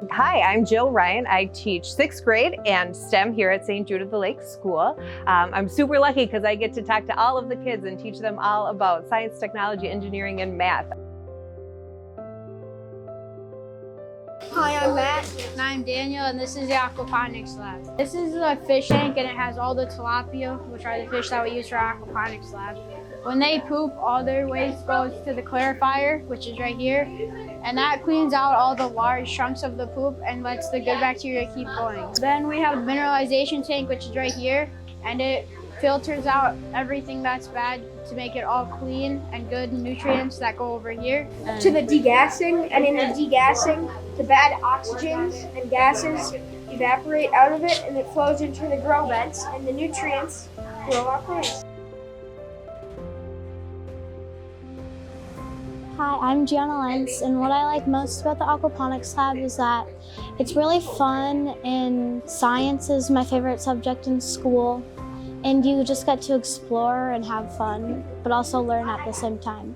Hi, I'm Jill Ryan. I teach 6th grade and STEM here at St. Jude of the Lake School. I'm super lucky because I get to talk to all of the kids and teach them all about science, technology, engineering, and math. Hi, I'm Matt. And I'm Daniel, and this is the Aquaponics lab. This is a fish tank, and it has all the tilapia, which are the fish that we use for our aquaponics lab. When they poop, all their waste goes to the clarifier, which is right here, and that cleans out all the large chunks of the poop and lets the good bacteria keep going. Then we have the mineralization tank, which is right here, and it filters out everything that's bad to make it all clean and good nutrients that go over here. To the degassing, and in the degassing, the bad oxygens and gases evaporate out of it and it flows into the grow beds, and the nutrients grow our plants. Hi, I'm Gianna Lenz, and what I like most about the Aquaponics lab is that it's really fun, and science is my favorite subject in school, and you just get to explore and have fun, but also learn at the same time.